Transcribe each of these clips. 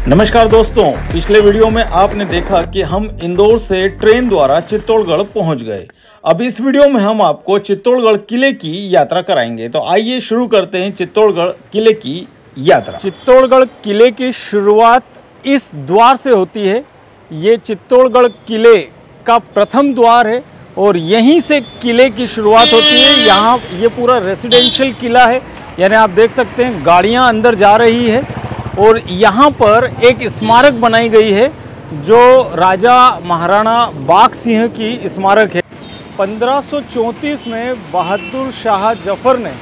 नमस्कार दोस्तों, पिछले वीडियो में आपने देखा कि हम इंदौर से ट्रेन द्वारा चित्तौड़गढ़ पहुंच गए। अब इस वीडियो में हम आपको चित्तौड़गढ़ किले की यात्रा कराएंगे। तो आइए शुरू करते हैं चित्तौड़गढ़ किले की यात्रा। चित्तौड़गढ़ किले की शुरुआत इस द्वार से होती है। ये चित्तौड़गढ़ किले का प्रथम द्वार है और यहीं से किले की शुरुआत होती है। यहाँ ये पूरा रेसिडेंशियल किला है, यानी आप देख सकते हैं गाड़ियाँ अंदर जा रही है और यहाँ पर एक स्मारक बनाई गई है जो राजा महाराणा बाघ सिंह की स्मारक है। 1534 में बहादुर शाह जफर ने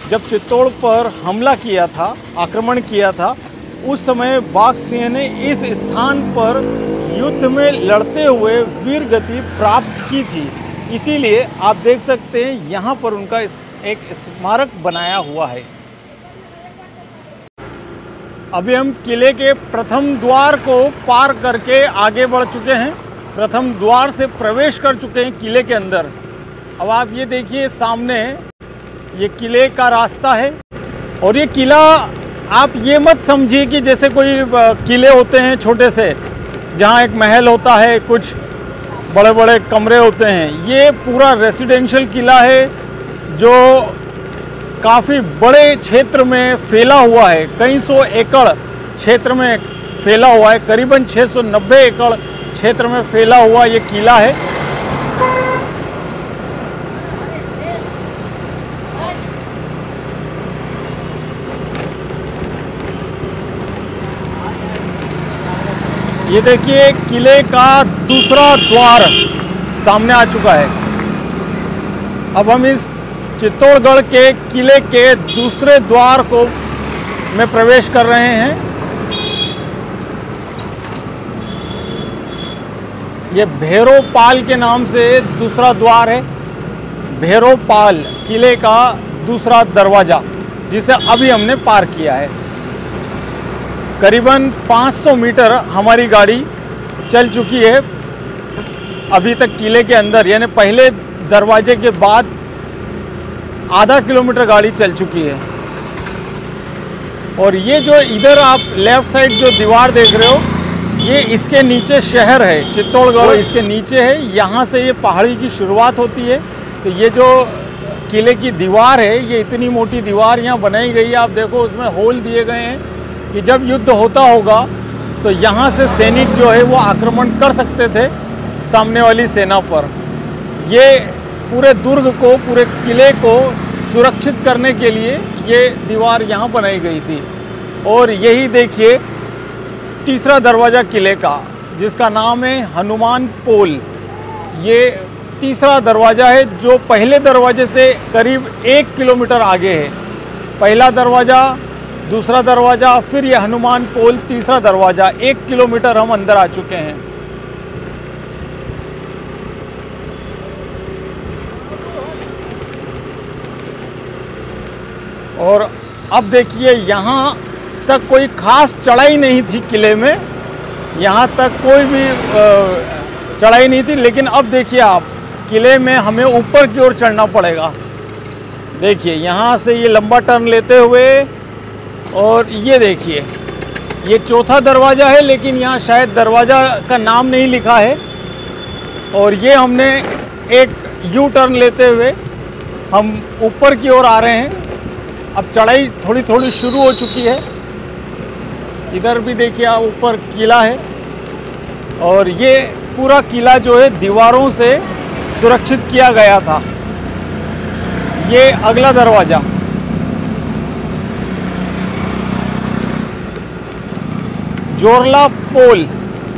जब चित्तौड़ पर हमला किया था, आक्रमण किया था, उस समय बाघ सिंह ने इस स्थान पर युद्ध में लड़ते हुए वीर गति प्राप्त की थी। इसीलिए आप देख सकते हैं यहाँ पर उनका एक स्मारक बनाया हुआ है। अभी हम किले के प्रथम द्वार को पार करके आगे बढ़ चुके हैं। प्रथम द्वार से प्रवेश कर चुके हैं किले के अंदर। अब आप ये देखिए सामने ये किले का रास्ता है और ये किला आप ये मत समझिए कि जैसे कोई किले होते हैं छोटे से, जहाँ एक महल होता है, कुछ बड़े बड़े कमरे होते हैं। ये पूरा रेसिडेंशियल किला है जो काफ़ी बड़े क्षेत्र में फैला हुआ है। कई सौ एकड़ क्षेत्र में फैला हुआ है। करीबन 690 एकड़ क्षेत्र में फैला हुआ ये किला है। ये देखिए किले का दूसरा द्वार सामने आ चुका है। अब हम इस चित्तौड़गढ़ के किले के दूसरे द्वार को में प्रवेश कर रहे हैं। ये भैरोपाल के नाम से दूसरा द्वार है। भैरोपाल किले का दूसरा दरवाज़ा, जिसे अभी हमने पार किया है। करीबन 500 मीटर हमारी गाड़ी चल चुकी है अभी तक किले के अंदर, यानी पहले दरवाजे के बाद आधा किलोमीटर गाड़ी चल चुकी है। और ये जो इधर आप लेफ्ट साइड जो दीवार देख रहे हो, ये इसके नीचे शहर है चित्तौड़गढ़, इसके नीचे है। यहाँ से ये पहाड़ी की शुरुआत होती है। तो ये जो किले की दीवार है, ये इतनी मोटी दीवार यहाँ बनाई गई है। आप देखो उसमें होल दिए गए हैं कि जब युद्ध होता होगा तो यहाँ से सैनिक जो है वो आक्रमण कर सकते थे सामने वाली सेना पर। ये पूरे दुर्ग को, पूरे किले को सुरक्षित करने के लिए ये दीवार यहाँ बनाई गई थी। और यही देखिए तीसरा दरवाज़ा किले का, जिसका नाम है हनुमान पोल। ये तीसरा दरवाज़ा है जो पहले दरवाजे से करीब 1 किलोमीटर आगे है। पहला दरवाज़ा, दूसरा दरवाज़ा, फिर ये हनुमान पोल, तीसरा दरवाज़ा। 1 किलोमीटर हम अंदर आ चुके हैं। और अब देखिए यहाँ तक कोई खास चढ़ाई नहीं थी किले में, यहाँ तक कोई भी चढ़ाई नहीं थी। लेकिन अब देखिए आप किले में हमें ऊपर की ओर चढ़ना पड़ेगा। देखिए यहाँ से ये लंबा टर्न लेते हुए, और ये देखिए ये चौथा दरवाज़ा है, लेकिन यहाँ शायद दरवाज़ा का नाम नहीं लिखा है। और ये हमने एक यू टर्न लेते हुए हम ऊपर की ओर आ रहे हैं। अब चढ़ाई थोड़ी थोड़ी शुरू हो चुकी है। इधर भी देखिए आप ऊपर किला है और ये पूरा किला जो है दीवारों से सुरक्षित किया गया था। ये अगला दरवाज़ा, जोरला पोल,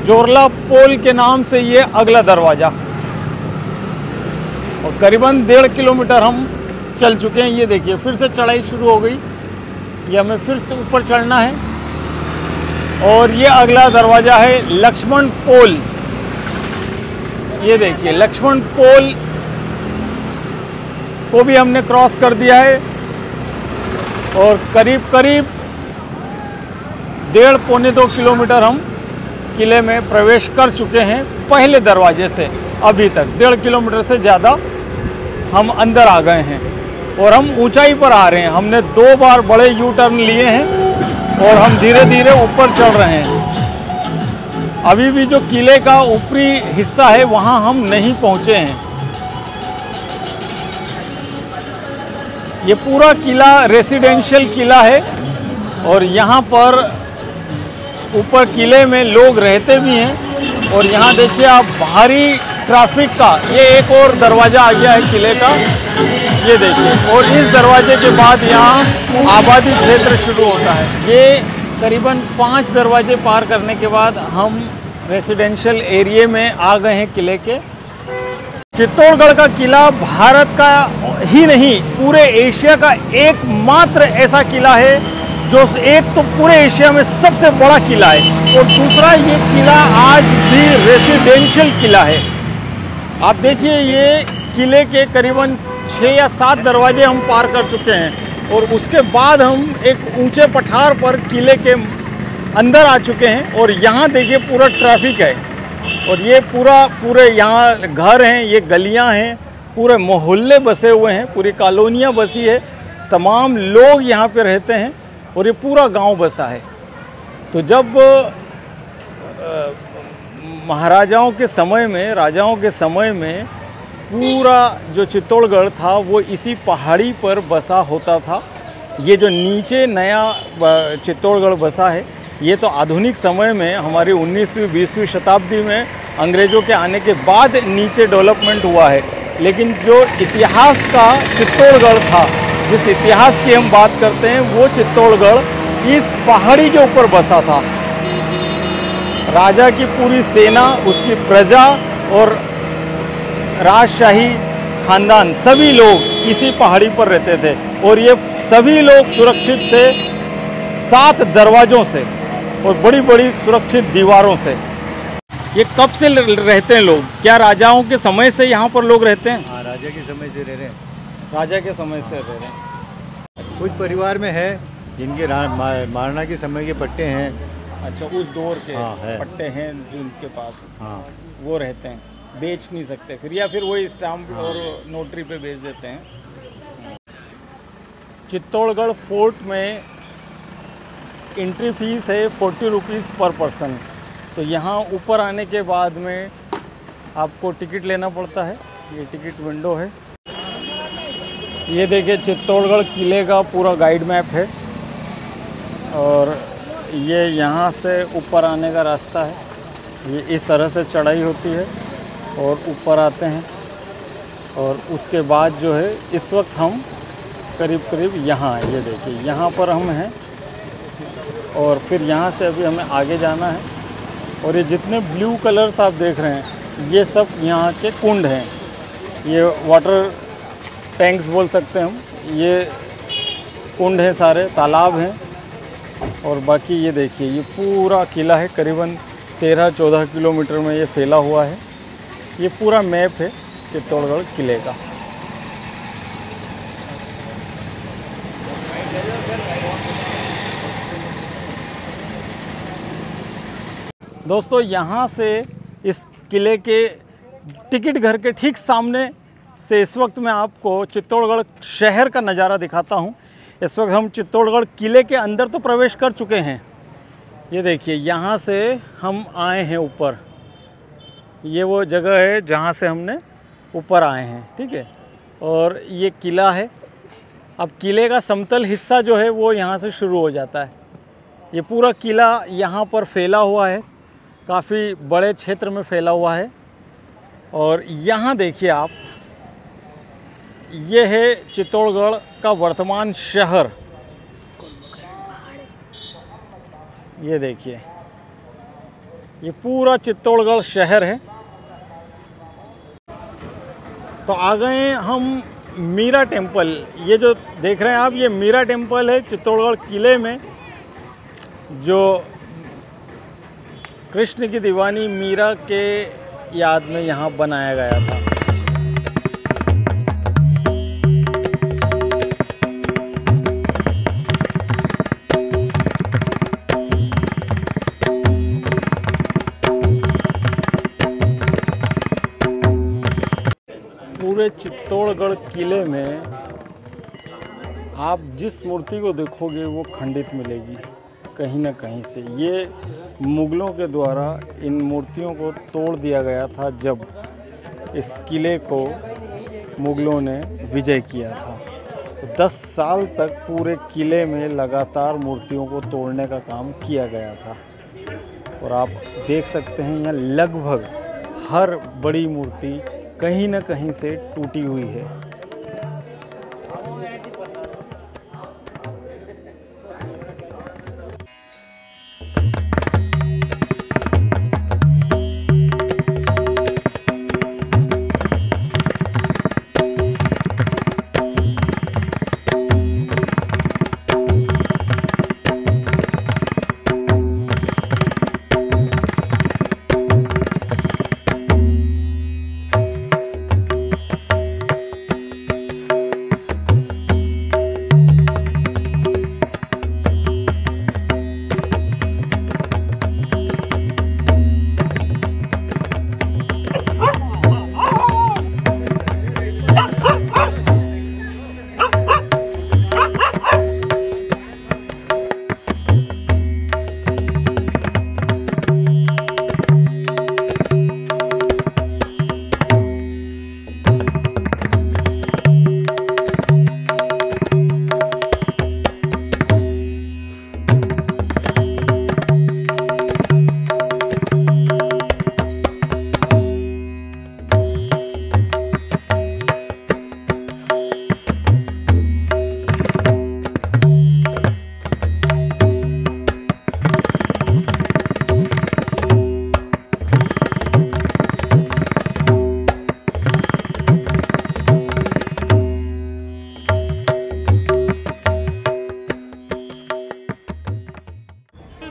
जोरला पोल के नाम से ये अगला दरवाज़ा। और करीबन 1.5 किलोमीटर हम चल चुके हैं। ये देखिए फिर से चढ़ाई शुरू हो गई। ये हमें फिर से ऊपर चढ़ना है। और ये अगला दरवाज़ा है लक्ष्मण पोल। ये देखिए लक्ष्मण पोल को भी हमने क्रॉस कर दिया है और करीब करीब 1.5 पौने 2 किलोमीटर हम किले में प्रवेश कर चुके हैं पहले दरवाजे से। अभी तक 1.5 किलोमीटर से ज़्यादा हम अंदर आ गए हैं और हम ऊंचाई पर आ रहे हैं। हमने 2 बार बड़े यू टर्न लिए हैं और हम धीरे धीरे ऊपर चढ़ रहे हैं। अभी भी जो किले का ऊपरी हिस्सा है वहाँ हम नहीं पहुँचे हैं। ये पूरा किला रेसिडेंशियल किला है और यहाँ पर ऊपर किले में लोग रहते भी हैं। और यहाँ देखिए आप भारी ट्रैफिक का ये एक और दरवाज़ा आ गया है किले का, ये देखिए। और इस दरवाजे के बाद यहाँ आबादी क्षेत्र शुरू होता है। ये करीबन 5 दरवाजे पार करने के बाद हम रेसिडेंशियल एरिया में आ गए हैं किले के। चित्तौड़गढ़ का किला भारत का ही नहीं पूरे एशिया का एकमात्र ऐसा किला है जो एक तो पूरे एशिया में सबसे बड़ा किला है और दूसरा ये किला आज भी रेसिडेंशियल किला है। आप देखिए ये किले के करीबन 6 या 7 दरवाजे हम पार कर चुके हैं और उसके बाद हम एक ऊंचे पठार पर किले के अंदर आ चुके हैं। और यहाँ देखिए पूरा ट्रैफिक है और ये पूरे यहाँ घर हैं, ये गलियाँ हैं, पूरे मोहल्ले बसे हुए हैं, पूरी कॉलोनियाँ बसी है, तमाम लोग यहाँ पे रहते हैं और ये पूरा गांव बसा है। तो जब महाराजाओं के समय में, राजाओं के समय में पूरा जो चित्तौड़गढ़ था वो इसी पहाड़ी पर बसा होता था। ये जो नीचे नया चित्तौड़गढ़ बसा है ये तो आधुनिक समय में हमारी 19वीं 20वीं शताब्दी में अंग्रेज़ों के आने के बाद नीचे डेवलपमेंट हुआ है। लेकिन जो इतिहास का चित्तौड़गढ़ था, जिस इतिहास की हम बात करते हैं, वो चित्तौड़गढ़ इस पहाड़ी के ऊपर बसा था। राजा की पूरी सेना, उसकी प्रजा और राजशाही खानदान सभी लोग इसी पहाड़ी पर रहते थे और ये सभी लोग सुरक्षित थे 7 दरवाज़ों से और बड़ी बड़ी सुरक्षित दीवारों से। ये कब से रहते हैं लोग? क्या राजाओं के समय से यहाँ पर लोग रहते हैं? हाँ, राजा के समय से रह रहे हैं। राजा के समय से रह रहे हैं। कुछ परिवार में है जिनके मारना के समय के पट्टे हैं। अच्छा, उस दौर के है। पट्टे हैं जिनके पास, हाँ, वो रहते हैं, बेच नहीं सकते फिर, या फिर वही स्टाम्प और नोटरी पे बेच देते हैं। चित्तौड़गढ़ फोर्ट में एंट्री फीस है 40 रुपीज़ पर पर्सन। तो यहाँ ऊपर आने के बाद में आपको टिकट लेना पड़ता है। ये टिकट विंडो है। ये देखिए चित्तौड़गढ़ किले का पूरा गाइड मैप है और ये यहाँ से ऊपर आने का रास्ता है। ये इस तरह से चढ़ाई होती है और ऊपर आते हैं और उसके बाद जो है इस वक्त हम करीब यहाँ, ये देखिए यहाँ पर हम हैं और फिर यहाँ से अभी हमें आगे जाना है। और ये जितने ब्लू कलर्स आप देख रहे हैं ये सब यहाँ के कुंड हैं, ये वाटर टैंक्स बोल सकते हैं हम। ये कुंड हैं, सारे तालाब हैं। और बाकी ये देखिए ये पूरा किला है, करीबन 13-14 किलोमीटर में ये फैला हुआ है। ये पूरा मैप है चित्तौड़गढ़ किले का। दोस्तों यहाँ से इस किले के टिकट घर के ठीक सामने से इस वक्त मैं आपको चित्तौड़गढ़ शहर का नज़ारा दिखाता हूँ। इस वक्त हम चित्तौड़गढ़ किले के अंदर तो प्रवेश कर चुके हैं। ये देखिए यहाँ से हम आए हैं ऊपर, ये वो जगह है जहाँ से हमने ऊपर आए हैं, ठीक है। और ये किला है। अब किले का समतल हिस्सा जो है वो यहाँ से शुरू हो जाता है। ये पूरा किला यहाँ पर फैला हुआ है, काफ़ी बड़े क्षेत्र में फैला हुआ है। और यहाँ देखिए आप, ये है चित्तौड़गढ़ का वर्तमान शहर। ये देखिए ये पूरा चित्तौड़गढ़ शहर है। तो आ गए हम मीरा टेम्पल। ये जो देख रहे हैं आप, ये मीरा टेम्पल है चित्तौड़गढ़ किले में, जो कृष्ण की दीवानी मीरा के याद में यहाँ बनाया गया था। पूरे चित्तौड़गढ़ किले में आप जिस मूर्ति को देखोगे वो खंडित मिलेगी। कहीं ना कहीं से। ये मुग़लों के द्वारा इन मूर्तियों को तोड़ दिया गया था जब इस किले को मुग़लों ने विजय किया था। तो 10 साल तक पूरे किले में लगातार मूर्तियों को तोड़ने का काम किया गया था। और आप देख सकते हैं यहाँ लगभग हर बड़ी मूर्ति कहीं ना कहीं से टूटी हुई है।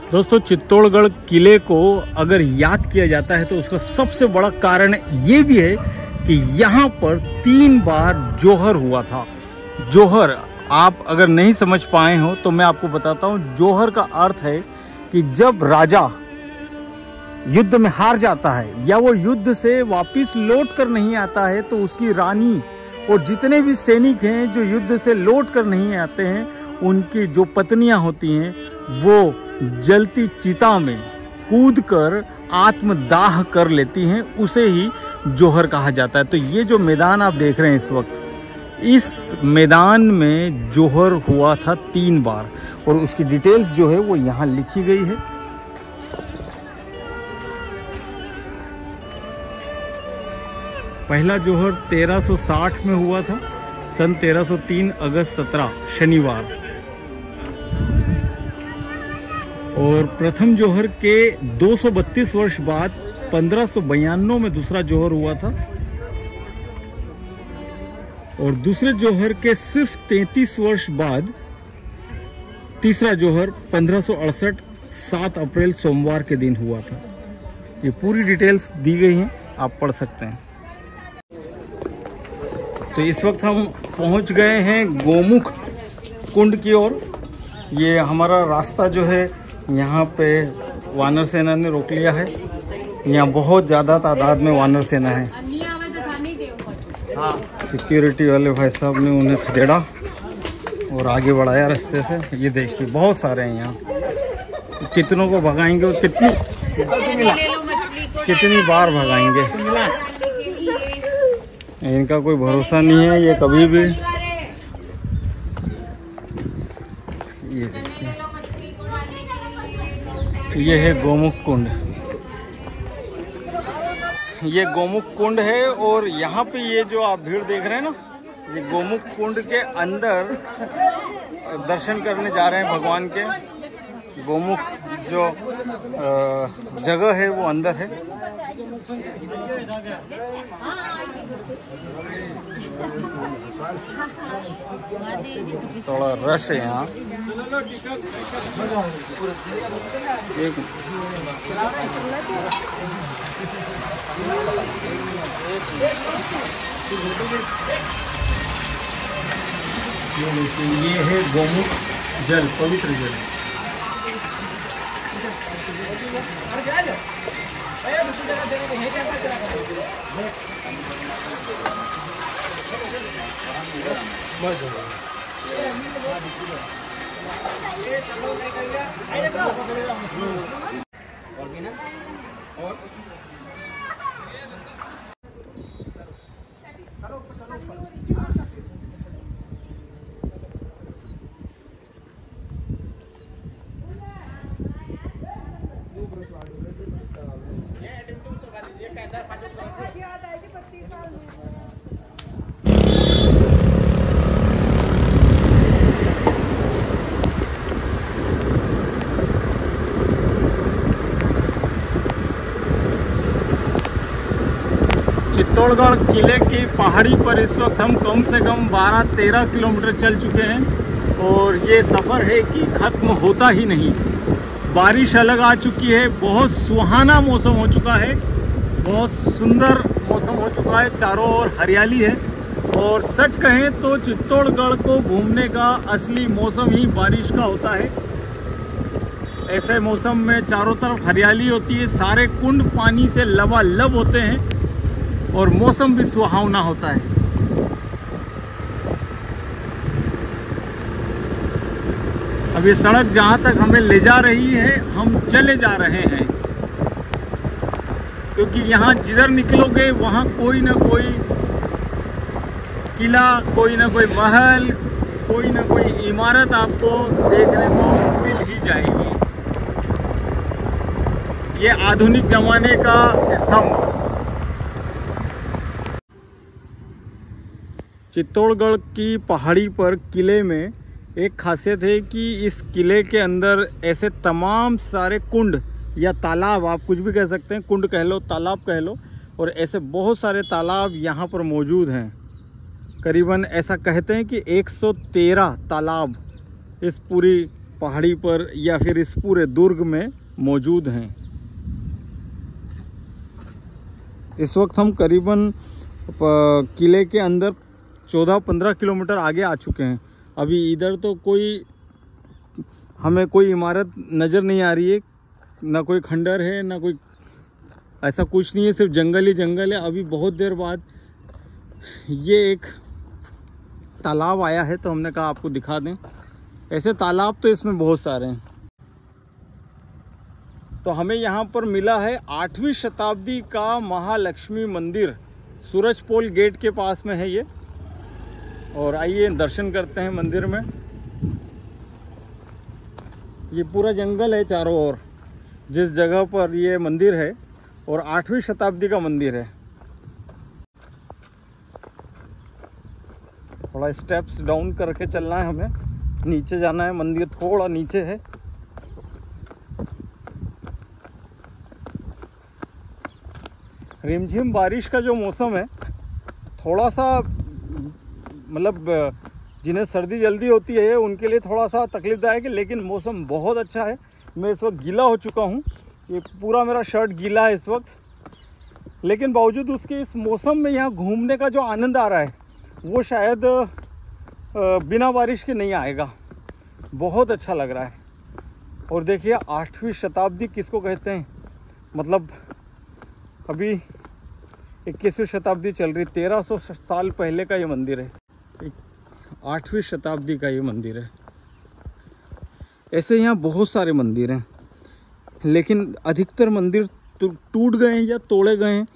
दोस्तों, चित्तौड़गढ़ किले को अगर याद किया जाता है तो उसका सबसे बड़ा कारण ये भी है कि यहाँ पर 3 बार जौहर हुआ था। जौहर आप अगर नहीं समझ पाए हो तो मैं आपको बताता हूँ। जौहर का अर्थ है कि जब राजा युद्ध में हार जाता है या वो युद्ध से वापस लौट कर नहीं आता है तो उसकी रानी और जितने भी सैनिक हैं जो युद्ध से लौट कर नहीं आते हैं, उनकी जो पत्नियां होती हैं वो जलती चिता में कूदकर आत्मदाह कर लेती हैं। उसे ही जौहर कहा जाता है। तो ये जो मैदान आप देख रहे हैं इस वक्त, इस मैदान में जौहर हुआ था 3 बार और उसकी डिटेल्स जो है वो यहाँ लिखी गई है। पहला जौहर 1360 में हुआ था, सन 1303 अगस्त 17 शनिवार। और प्रथम जौहर के 232 वर्ष बाद 1592 में दूसरा जौहर हुआ था और दूसरे जौहर के सिर्फ 33 वर्ष बाद तीसरा जौहर 1568 7 अप्रैल सोमवार के दिन हुआ था। ये पूरी डिटेल्स दी गई हैं, आप पढ़ सकते हैं। तो इस वक्त हम पहुंच गए हैं गोमुख कुंड की ओर। ये हमारा रास्ता जो है यहाँ पे वानर सेना ने रोक लिया है। यहाँ बहुत ज़्यादा तादाद में वानर सेना है। सिक्योरिटी वाले भाई साहब ने उन्हें खदेड़ा और आगे बढ़ाया रास्ते से। ये देखिए बहुत सारे हैं यहाँ। कितनों को भगाएंगे और कितनी बार भगाएंगे, इनका कोई भरोसा नहीं है। ये कभी भी ये है गोमुख कुंड। ये गोमुख कुंड है और यहाँ पे ये जो आप भीड़ देख रहे हैं ना, ये गोमुख कुंड के अंदर दर्शन करने जा रहे हैं भगवान के। गोमुख जो जगह है वो अंदर है। थोड़ा रश है यहाँ। ये है गोमुख जल, पवित्र जल। चित्तौड़गढ़ किले की पहाड़ी पर इस वक्त हम कम से कम 12-13 किलोमीटर चल चुके हैं और ये सफ़र है कि ख़त्म होता ही नहीं। बारिश अलग आ चुकी है, बहुत सुहाना मौसम हो चुका है, बहुत सुंदर मौसम हो चुका है, चारों ओर हरियाली है। और सच कहें तो चित्तौड़गढ़ को घूमने का असली मौसम ही बारिश का होता है। ऐसे मौसम में चारों तरफ हरियाली होती है, सारे कुंड पानी से लबालब होते हैं और मौसम भी सुहावना होता है। अब ये सड़क जहाँ तक हमें ले जा रही है, हम चले जा रहे हैं, क्योंकि यहाँ जिधर निकलोगे वहाँ कोई ना कोई किला, कोई ना कोई महल, कोई ना कोई इमारत आपको देखने को मिल ही जाएगी। ये आधुनिक जमाने का स्तंभ। चित्तौड़गढ़ की पहाड़ी पर किले में एक खासियत है कि इस किले के अंदर ऐसे तमाम सारे कुंड या तालाब, आप कुछ भी कह सकते हैं, कुंड कह लो, तालाब कह लो, और ऐसे बहुत सारे तालाब यहाँ पर मौजूद हैं। करीबन ऐसा कहते हैं कि 113 तालाब इस पूरी पहाड़ी पर या फिर इस पूरे दुर्ग में मौजूद हैं। इस वक्त हम करीबन किले के अंदर 14-15 किलोमीटर आगे आ चुके हैं। अभी इधर तो हमें कोई इमारत नज़र नहीं आ रही है, ना कोई खंडर है, ना कोई ऐसा कुछ नहीं है, सिर्फ जंगल ही जंगल है। अभी बहुत देर बाद ये एक तालाब आया है तो हमने कहा आपको दिखा दें। ऐसे तालाब तो इसमें बहुत सारे हैं। तो हमें यहाँ पर मिला है 8वीं शताब्दी का महालक्ष्मी मंदिर, सूरजपोल गेट के पास में है ये। और आइए दर्शन करते हैं मंदिर में। ये पूरा जंगल है चारों ओर जिस जगह पर ये मंदिर है, और 8वीं शताब्दी का मंदिर है। थोड़ा स्टेप्स डाउन करके चलना है हमें, नीचे जाना है, मंदिर थोड़ा नीचे है। रिमझिम बारिश का जो मौसम है, थोड़ा सा मतलब जिन्हें सर्दी जल्दी होती है उनके लिए थोड़ा सा तकलीफदायक है, लेकिन मौसम बहुत अच्छा है। मैं इस वक्त गीला हो चुका हूँ, ये पूरा मेरा शर्ट गीला है इस वक्त, लेकिन बावजूद उसके इस मौसम में यहाँ घूमने का जो आनंद आ रहा है वो शायद बिना बारिश के नहीं आएगा। बहुत अच्छा लग रहा है। और देखिए 8वीं शताब्दी किसको कहते हैं, मतलब अभी 21वीं शताब्दी चल रही, 1300 साल पहले का ये मंदिर है। 8वीं शताब्दी का ये मंदिर है। ऐसे यहाँ बहुत सारे मंदिर हैं, लेकिन अधिकतर मंदिर टूट गए हैं या तोड़े गए हैं।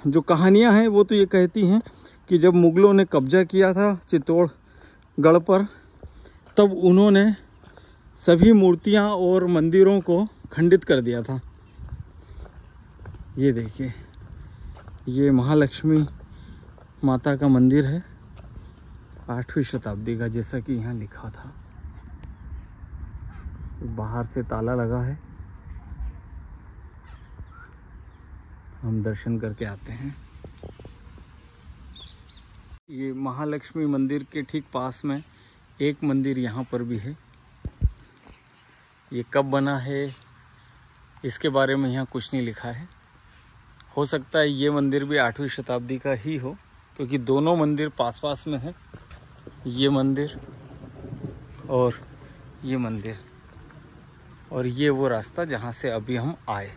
जो कहानियाँ हैं वो तो ये कहती हैं कि जब मुग़लों ने कब्जा किया था चित्तौड़गढ़ पर, तब उन्होंने सभी मूर्तियाँ और मंदिरों को खंडित कर दिया था। ये देखिए, ये महालक्ष्मी माता का मंदिर है, 8वीं शताब्दी का, जैसा कि यहाँ लिखा था। बाहर से ताला लगा है, हम दर्शन करके आते हैं। ये महालक्ष्मी मंदिर के ठीक पास में एक मंदिर यहाँ पर भी है। ये कब बना है इसके बारे में यहाँ कुछ नहीं लिखा है। हो सकता है ये मंदिर भी 8वीं शताब्दी का ही हो, क्योंकि दोनों मंदिर पास पास में हैं। ये मंदिर और ये मंदिर, और ये वो रास्ता जहाँ से अभी हम आए।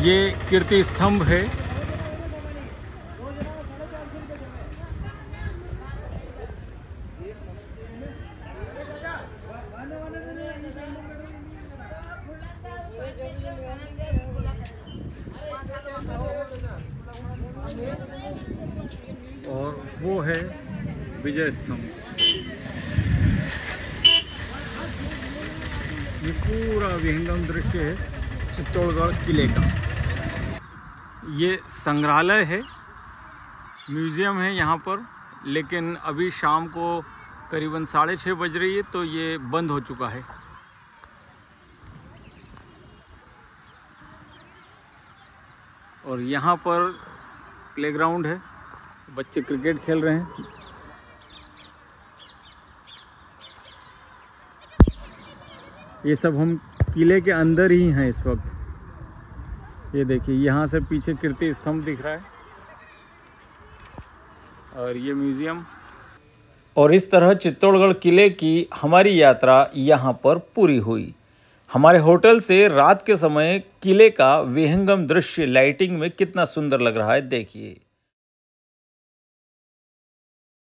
ये कीर्ति स्तंभ है। और वो है विजय स्तंभ। ये पूरा विहंगम दृश्य है चित्तौड़गढ़ किले का। ये संग्रहालय है, म्यूज़ियम है यहाँ पर, लेकिन अभी शाम को करीबन 6:30 बज रही है तो ये बंद हो चुका है। और यहाँ पर प्लेग्राउंड है, बच्चे क्रिकेट खेल रहे हैं। ये सब हम किले के अंदर ही हैं इस वक्त। ये देखिए यहाँ से पीछे कीर्ति स्तंभ दिख रहा है और ये म्यूज़ियम। और इस तरह चित्तौड़गढ़ किले की हमारी यात्रा यहाँ पर पूरी हुई। हमारे होटल से रात के समय किले का विहंगम दृश्य लाइटिंग में कितना सुंदर लग रहा है, देखिए।